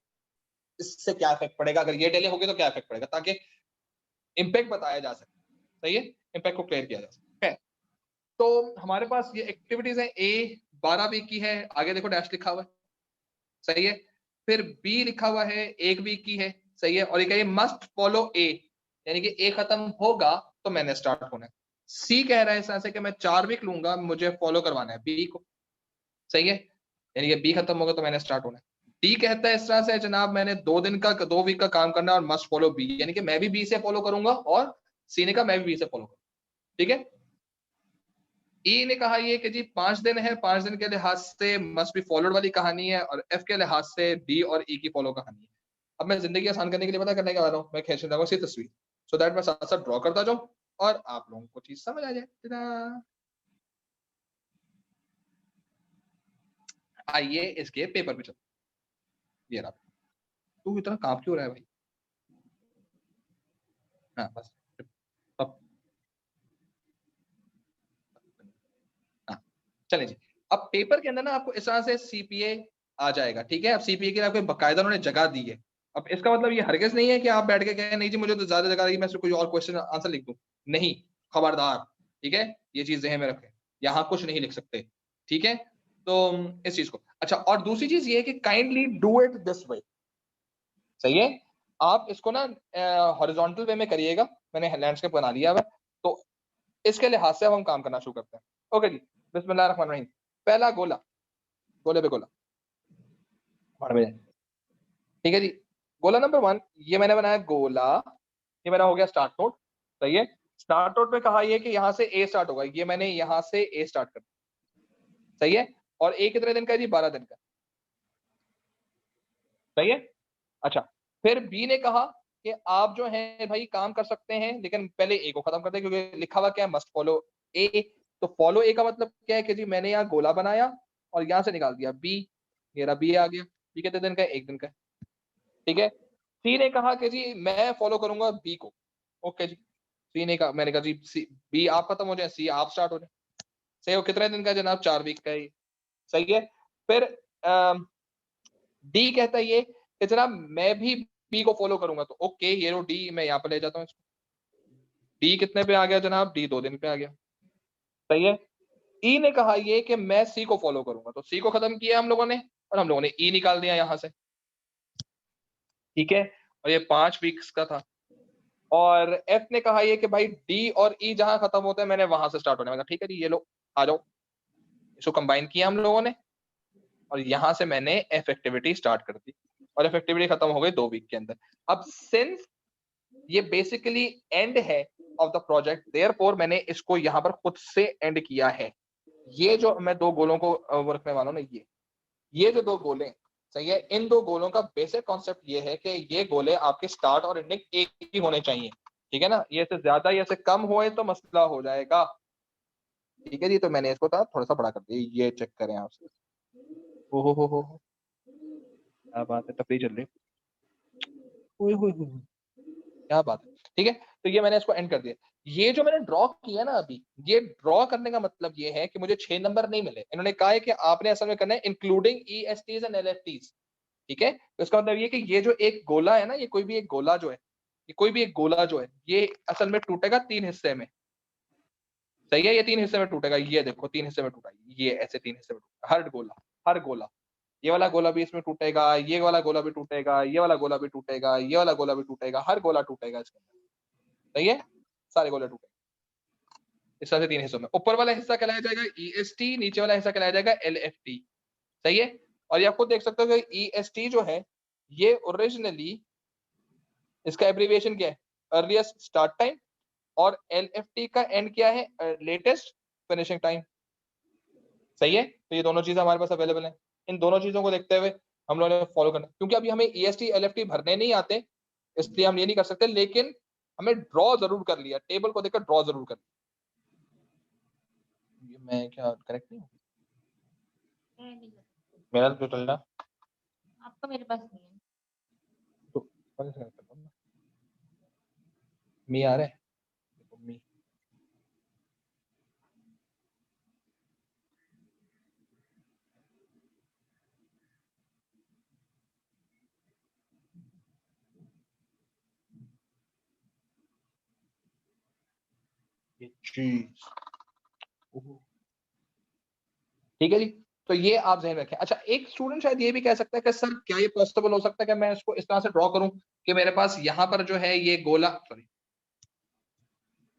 [SPEAKER 1] इससे क्या इफेक्ट पड़ेगा, अगर ये डिले होगी तो क्या इफेक्ट पड़ेगा, ताकि इम्पैक्ट बताया जा सके, सही है, इम्पैक्ट को क्लियर किया जा सके। तो हमारे पास ये एक्टिविटीज है, ए 12 वीक की है, आगे देखो डैश लिखा हुआ है, सही है। फिर बी लिखा हुआ है 1 वीक की है, सही है। और ये कहिए मस्ट फॉलो ए, यानी कि ए खत्म होगा तो मैंने स्टार्ट होना है। सी कह रहा है इस तरह से कि मैं 4 वीक लूंगा, मुझे फॉलो करवाना है बी को, सही है। यानी कि बी खत्म होगा तो मैंने स्टार्ट होना है। डी कहता है इस तरह से, जनाब मैंने 2 वीक का काम करना है और मस्ट फॉलो बी, यानी कि मैं भी बी से फॉलो करूंगा और सी ने कहा मैं भी बी से फॉलो करूंगा, ठीक है। ई ने कहा ये कि जी 5 दिन है, 5 दिन के लिहाज से मस्ट बी फॉलोड वाली कहानी है, और एफ के लिहाज से डी और ई की फॉलो कहानी है। अब मैं जिंदगी आसान करने के लिए पता करने का आ रहा हूँ, मैं खींच रहा हूँ सी तस्वीर, सो दैट मैं साथ साथ ड्रॉ करता जाऊं और आप लोगों को चीज समझ आ जाए। आइए इसके पेपर पे चलते। ये रहा। तू इतना कांप क्यों रहा है भाई? हाँ बस, चले जी, अब पेपर के अंदर ना आपको इस तरह से सीपीए आ जाएगा, ठीक है। अब सीपीए के लिए आपको बकायदा उन्होंने जगह दी है। अब इसका मतलब ये हरगिज नहीं है कि आप बैठ के कहें नहीं जी मुझे तो ज्यादा जगह लगी, मैं सिर्फ कोई और क्वेश्चन आंसर लिख दूं। नहीं, खबरदार, ठीक है, ये चीज ध्यान में रखें, यहाँ कुछ नहीं लिख सकते, ठीक है। तो इस चीज को, अच्छा, और दूसरी चीज ये है कि kindly do it this way, सही है। आप इसको ना हॉरिजॉन्टल वे में करिएगा, मैंने लैंडस्केप बना लिया है, तो इसके लिहाज से अब हम काम करना शुरू करते हैं। ओके जी, बिस्मिल्लाहिर्रहमानिर्रहीम। पहला गोला, गोले पे गोला, ठीक है जी। गोला नंबर 1, ये मैंने बनाया गोला, ये मेरा हो गया स्टार्ट नोट, सही है। स्टार्ट नोट में कहा ये कि यहाँ से ए स्टार्ट होगा, ये मैंने यहाँ से ए स्टार्ट कर, सही है। और ए कितने दिन का है जी? 12 दिन का, सही है। अच्छा, फिर बी ने कहा कि आप जो है भाई काम कर सकते हैं, लेकिन पहले ए को खत्म कर दे, क्योंकि लिखा हुआ क्या है? मस्ट फॉलो ए। तो फॉलो ए का मतलब क्या है कि जी मैंने यहाँ गोला बनाया और यहाँ से निकाल दिया बी, मेरा बी आ गया। बी कितने दिन का है? 1 दिन का है, ठीक है। सी ने कहा कि जी मैं फॉलो करूंगा बी को, ओके जी। सी ने कहा, मैंने कहा जी सी, बी आप खत्म हो जाए, सी आप स्टार्ट हो जाए, सही हो। कितने दिन का है जनाब? 4 वीक का है, सही है। फिर डी कहता है ये कि जनाब मैं भी बी को फॉलो करूंगा, तो ओके, ये लो डी, मैं यहाँ पे ले जाता हूँ इसको। डी कितने पे आ गया जनाब? डी 2 दिन पे आ गया, सही है। ई ने कहा ये कि मैं सी को फॉलो करूंगा, तो सी को खत्म किया हम लोगों ने, और हम लोगों ने ई निकाल दिया यहाँ से, ठीक है। और ये 5 वीक्स का था। और एफ ने कहा ये कि भाई डी और ई जहां खत्म होते हैं मैंने वहां से स्टार्ट होने लगा, ठीक है जी, ये लो आ जाओ। इसको कंबाइन किया हम लोगों ने, और यहां से मैंने एफ एक्टिविटी स्टार्ट कर दी, और एफ एक्टिविटी खत्म हो गई 2 वीक के अंदर। अब सिंस ये बेसिकली एंड है ऑफ द प्रोजेक्ट, देयरफॉर मैंने इसको यहाँ पर खुद से एंड किया है। ये जो मैं 2 गोलों को रखने वाला हूँ ना, ये जो 2 गोले, सही है, इन 2 गोलों का बेसिक कॉन्सेप्ट ये है कि ये गोले आपके स्टार्ट और एंडिंग एक ही होने चाहिए, ठीक है ना। ये से ज्यादा या से कम होए तो मसला हो जाएगा, ठीक है जी। तो मैंने इसको थोड़ा सा बड़ा कर दिया, ये चेक करें आप। हो, क्या बात है, तफरीह चल रही है, क्या बात है, ठीक है। तो ये मैंने इसको एंड कर दिया। ये जो मैंने ड्रॉ किया ना अभी, ये ड्रॉ करने का मतलब ये है कि मुझे 6 नंबर नहीं मिले। इन्होंने कहा है कि आपने असल में करना है including E S Ts and L F Ts, ठीक है। तो इसका मतलब ये कि ये जो एक गोला है ना, ये कोई भी एक गोला जो है, ये कोई भी एक गोला जो है, ये असल में टूटेगा 3 हिस्से में, सही है। ये 3 हिस्से में टूटेगा, ये देखो 3 हिस्से में टूटा, ये ऐसे 3 हिस्से में टूटा, हर गोला, हर गोला। ये वाला गोला भी इसमें टूटेगा, ये वाला गोला भी टूटेगा, ये वाला गोला भी टूटेगा, ये वाला गोला भी टूटेगा, हर गोला टूटेगा इसके अंदर, सही है। सारे गोले टूटेंगे इस तरह से 3 हिस्सों में। ऊपर वाला हिस्सा कहलाया जाएगा ई एस टी, नीचे वाला हिस्सा कहलाया जाएगा एल एफ टी, सही है। और ये आपको देख सकते हो कि ई एस टी जो है, ये ओरिजिनली इसका एब्रीविएशन क्या है? Earliest start time. और एल एफ टी का एंड क्या है? लेटेस्ट फिनिशिंग टाइम, सही है। तो ये दोनों चीजें हमारे पास अवेलेबल है। इन दोनों चीजों को देखते हुए हम लोगों ने फॉलो करना, क्योंकि अभी हमें E S T L F T भरने नहीं आते, इसलिए हम ये नहीं कर सकते, लेकिन हमें ड्रॉ जरूर कर लिया, टेबल को देखकर ड्रॉ जरूर कर लिया। मैं क्या करेक्ट नहीं हूँ? मेरा तो चल रहा,
[SPEAKER 2] आपका मेरे पास नहीं है।
[SPEAKER 1] तो कौन सा करता हूँ? मी आ रहा है, मी, ये चीज, ठीक है जी। तो ये आप ध्यान रखें। अच्छा, एक स्टूडेंट शायद ये भी कह सकता है कि सर क्या ये पॉसिबल हो सकता है कि मैं इसको इस तरह से ड्रॉ करूं कि मेरे पास यहाँ पर जो है ये गोला, सॉरी,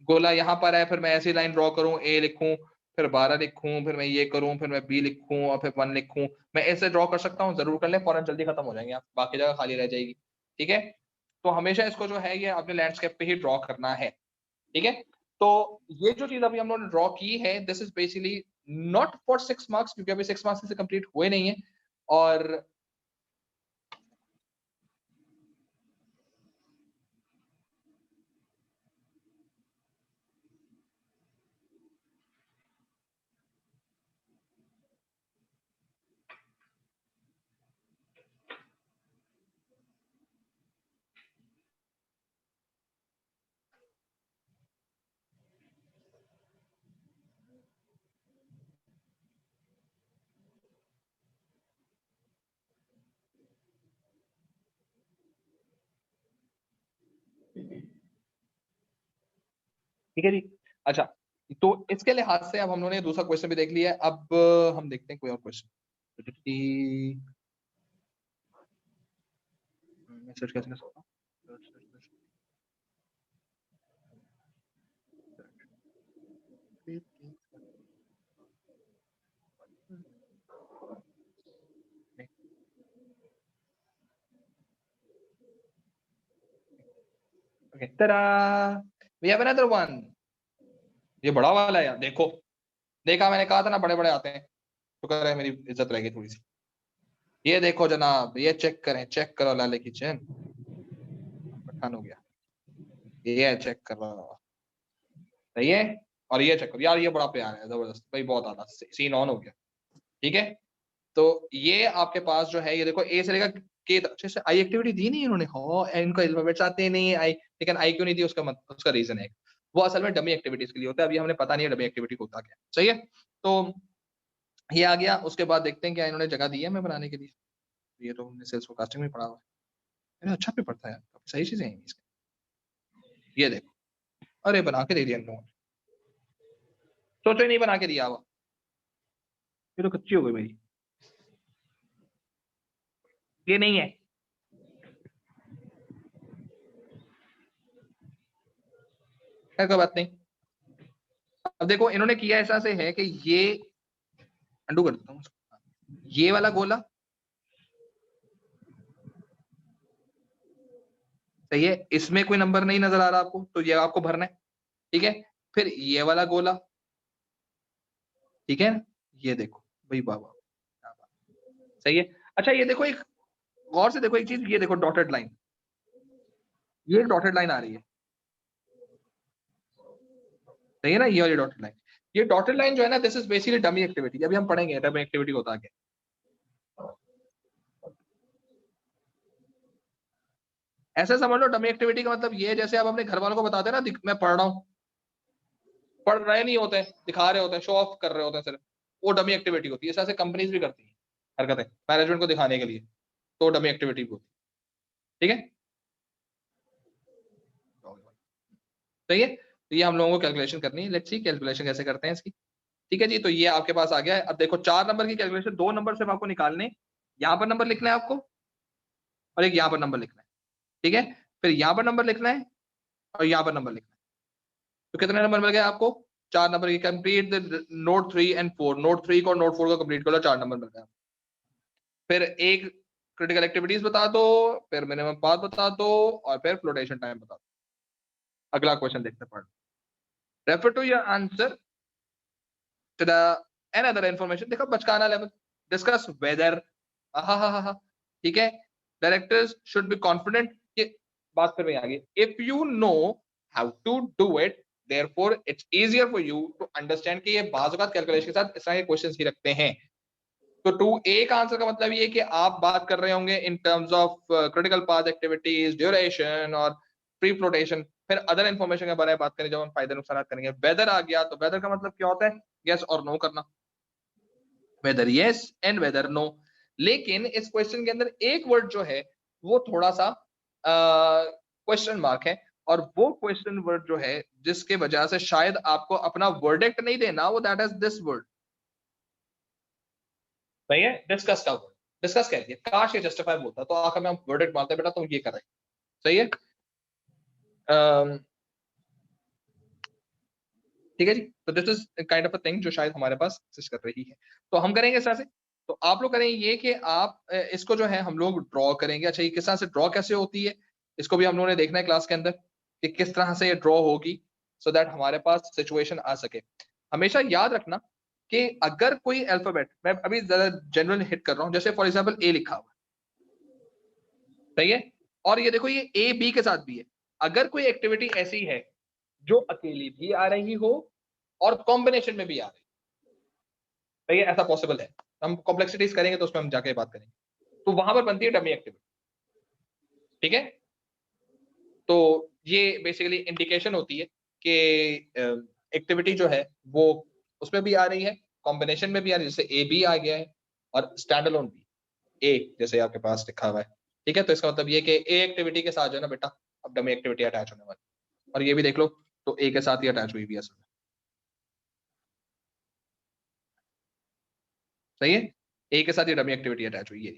[SPEAKER 1] गोला यहाँ पर है, फिर मैं ऐसी लाइन ड्रॉ करूं, ए लिखूं, फिर 12 लिखूं, फिर मैं ये करूं, फिर मैं बी लिखूं, और फिर 1 लिखूं। मैं ऐसे ड्रॉ कर सकता हूं, जरूर कर लें, फौरन जल्दी खत्म हो जाएंगे आप, बाकी जगह खाली रह जाएगी, ठीक है। तो हमेशा इसको जो है ये अपने लैंडस्केप पे ही ड्रॉ करना है, ठीक है। तो ये जो चीज अभी हम लोगों ने ड्रॉ की है, this is basically not for 6 marks, क्योंकि अभी 6 मार्क्स से कंप्लीट हुए नहीं है। और ठीक है जी। अच्छा, तो इसके लिहाज से अब हम लोगों ने दूसरा क्वेश्चन भी देख लिया है। अब हम देखते हैं कोई और क्वेश्चन। मैं सर्च कैसे कर सकता हूँ? Okay. Ta-da! We have another one. ये बड़ा वाला है यार, देखो, देखा, मैंने कहा था ना बड़े बड़े आते हैं, शुक्र है मेरी इज्जत रह गई थोड़ी सी। ये देखो जनाब, ये चेक करें, चेक करो लाले की चैन, पठान हो गया, ये चेक करो, सही है। और ये चेक करो यार, ये बड़ा प्यार है, जबरदस्त भाई, बहुत आला, सीन ऑन हो गया। ठीक है, तो ये आपके पास जो है, ये देखो ए से लेकर के तक, अच्छे से आई एक्टिविटी दी नहीं इन्होंने, हो इनको अल्फाबेट्स आते नहीं है आई, लेकिन आई क्यों नहीं दी, उसका रीजन है, वो असल में डमी एक्टिविटीज के लिए होता है। अभी हमने पता नहीं है डमी एक्टिविटी होता क्या, सही है। तो ये आ गया, उसके बाद देखते हैं क्या इन्होंने जगह दी है हमें बनाने के लिए। ये तो हमने सेल्स फोरकास्टिंग में पढ़ा हुआ है, अच्छा पेपर था यार, काफी सही चीजें हैं इसके। ये देखो, अरे बना के दे दिया इन लोगों ने, सोचो ही नहीं बना के दिया हुआ, ये तो कच्ची हो गई मेरी, ये नहीं है, क्या कोई बात नहीं। अब देखो इन्होंने किया ऐसा से है कि ये अंडू कर देता हूँ, ये वाला गोला सही है, इसमें कोई नंबर नहीं नजर आ रहा आपको, तो ये आपको भरना है, ठीक है। फिर ये वाला गोला, ठीक है, ये देखो भाई, बाबा सही है। अच्छा ये देखो, एक गौर से देखो एक चीज, ये देखो डॉटेड लाइन, ये डॉटेड लाइन आ रही है, सही है ना, ये वाली डॉटेड लाइन, ये डॉटेड लाइन जो है ना, this is basically dummy activity, अभी हम पढ़ेंगे डमी एक्टिविटी होता क्या। ऐसे समझ लो डमी एक्टिविटी का मतलब ये है, जैसे आप अपने घर वालों को बताते हैं ना, मैं पढ़ रहा हूँ, पढ़ रहे नहीं होते, दिखा रहे होते हैं, शो ऑफ कर रहे होते हैं सिर्फ, वो डमी एक्टिविटी होती है। ऐसे कंपनीज भी करती हैं हरकतें मैनेजमेंट को दिखाने के लिए, तो डमी एक्टिविटी भी होती है, ठीक है। सही है, तो ये हम लोगों को कैलकुलेशन करनी है, लेट्स सी कैलकुलेशन कैसे करते हैं इसकी। ठीक है जी, तो ये आपके पास आ गया है। अब देखो 4 नंबर की कैलकुलेशन, 2 नंबर सिर्फ आपको निकालने, यहाँ पर नंबर लिखना है आपको, और एक यहाँ पर नंबर लिखना है, ठीक है। फिर यहाँ पर नंबर लिखना है, और यहाँ पर नंबर लिखना है। तो कितने नंबर मिल गए आपको? 4 नंबर की। Complete the note 3 and 4, note 3 को और नोट 4 को कंप्लीट कर लो, 4 नंबर मिल गए। फिर एक क्रिटिकल एक्टिविटीज बता दो, फिर मिनिमम पाथ बता दो, और फिर फ्लोटेशन टाइम बता दो। अगला क्वेश्चन देखते हैं, refer to your answer to the another information। देखो बचकाना लेवल, डिस्कस वेदर, ठीक है, डायरेक्टर्स शुड बी कॉन्फिडेंट, ये बात फिर में आ गई, if you know how to do it therefore it's easier for you to understand कि ये बाज़ औक़ात कैलकुलेशन के साथ इस तरह के क्वेश्चंस ही रखते हैं। तो 2A का आंसर का मतलब ये है कि आप बात कर रहे होंगे इन terms of critical path activities, duration और प्री फ्लोटेशन। फिर अदर इंफॉर्मेशन के बारे में बात करें जब हम फायदे नुकसान करेंगे। वेदर आ गया, तो वेदर का मतलब क्या होता है? यस और नो करना, whether yes and whether no. लेकिन इस क्वेश्चन के अंदर एक वर्ड जो है वो थोड़ा सा क्वेश्चन मार्क है, और वो क्वेश्चन वर्ड जो है जिसके वजह से शायद आपको अपना वर्डिक्ट नहीं देना, वो दैट इज दिस वर्ड, सही है, डिस्कस का वर्ड। डिस्कस कह दिया, काश ये जस्टिफाई बोलता तो आखिर में हम वर्डिक्ट मानते बेटा तुम ये कर रहे, सही है। ठीक है जी, तो this is kind of a thing जो शायद हमारे पास एग्जिस्ट कर रही है। तो हम करेंगे इस तरह से, तो आप लोग करेंगे ये कि आप इसको जो है हम लोग ड्रॉ करेंगे। अच्छा, ये किस तरह से ड्रॉ कैसे होती है, इसको भी हम लोगों ने देखना है क्लास के अंदर कि किस तरह से ये ड्रॉ होगी, सो दैट हमारे पास सिचुएशन आ सके। हमेशा याद रखना कि अगर कोई अल्फाबेट, मैं अभी ज्यादा जनरल हिट कर रहा हूँ, जैसे फॉर एग्जाम्पल ए लिखा हुआ, सही है, और ये देखो ये ए बी के साथ भी है। अगर कोई एक्टिविटी ऐसी है जो अकेली भी आ रही हो और कॉम्बिनेशन में भी आ रही है, सही है, ऐसा पॉसिबल है, हम कॉम्प्लेक्सिटीज करेंगे तो उसमें हम जाके बात करेंगे, तो वहां पर बनती है डमी एक्टिविटी, ठीक है। तो ये बेसिकली इंडिकेशन होती है कि एक्टिविटी जो है वो उसमें भी आ रही है, कॉम्बिनेशन में भी आ रही है, जैसे ए बी आ गया है, और स्टैंड अलोन भी ए जैसे आपके पास लिखा हुआ है, ठीक है। तो इसका मतलब ये कि ए एक्टिविटी के साथ जो है ना बेटा अब डमी एक्टिविटी अटैच होने वाली, और ये भी देख लो तो ए के साथ ही अटैच हुई भी असल में, सही है, ए के साथ ये डमी एक्टिविटी अटैच हुई है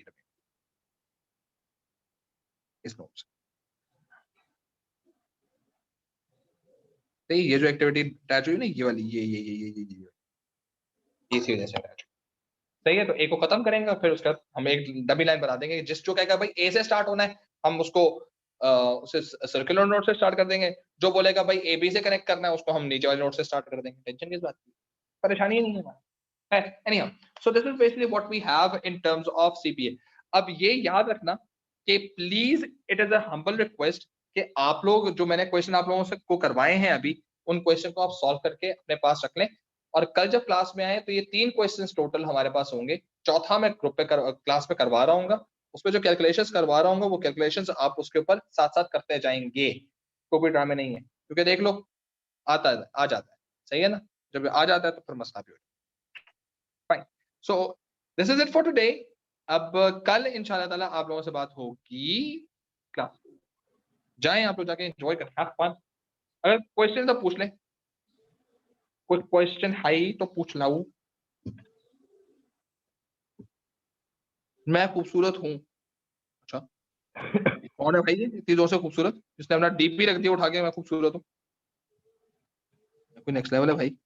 [SPEAKER 1] इस नोट से। ये जो एक्टिविटी अटैच हुई ना ये वाली, ये इसी वजह से अटैच, सही है। तो ए को खत्म करेंगे, फिर उसके बाद हम एक डमी लाइन बना देंगे, जिस जो कहेगा भाई ए से स्टार्ट होना है हम उसको उसे सर्कुलर नोट से स्टार्ट कर देंगे, जो बोलेगा भाई ए बी से कनेक्ट करना है उसको हम नीचे वाले नोट से स्टार्ट कर देंगे। टेंशन किस बात की, परेशानी नहीं है हमारा। Anyhow, so this is basically what we have in terms of CPA. अब ये याद रखना कि please it is a humble request कि आप लोग जो मैंने क्वेश्चन आप लोगों से को करवाए हैं अभी, उन क्वेश्चन को आप सॉल्व करके अपने पास रख लें, और कल जब क्लास में आए तो ये 3 क्वेश्चंस टोटल हमारे पास होंगे। चौथा मैं ग्रुप पे क्लास में करवा रहा हूँ, उसमें जो कैलकुलेशंस करवा रहा हूँ वो कैलकुलेशंस आप उसके ऊपर साथ साथ करते जाएंगे, कोई भी ड्रामे नहीं है, क्योंकि देख लो आता है, आ जाता है, सही है ना, जब आ जाता है तो फिर मसला भी हो जाता है। Fine, so this is it for today. अब कल इंशाल्लाह ताला आप लोगों से बात होगी क्लास, जाएं आप लोग जाके एंजॉय करें, हैव फन। अगर क्वेश्चन तो पूछ लें, कोई क्वेश्चन है तो पूछ लाऊं। मैं खूबसूरत हूँ, अच्छा कौन है भाई ये इतनी जोर से खूबसूरत, जिसने अपना डीपी रख दिया उठा के मैं खूबसूरत हूँ, कोई नेक्स्ट लेवल है भाई।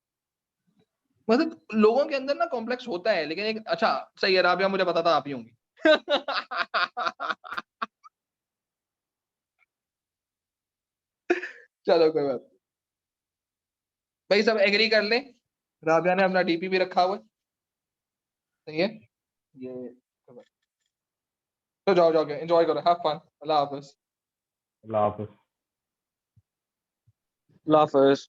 [SPEAKER 1] मतलब लोगों के अंदर ना कॉम्प्लेक्स होता है, लेकिन एक अच्छा सही है, राबिया मुझे पता था आप ही होंगी। चलो कोई बात, भाई सब एग्री कर ले, राबिया ने अपना डीपी भी रखा हुआ है, सही है ये, तो जाओ जाओ एंजॉय करो, have fun, Allah Hafiz.
[SPEAKER 3] Allah Hafiz.
[SPEAKER 1] Allah Hafiz.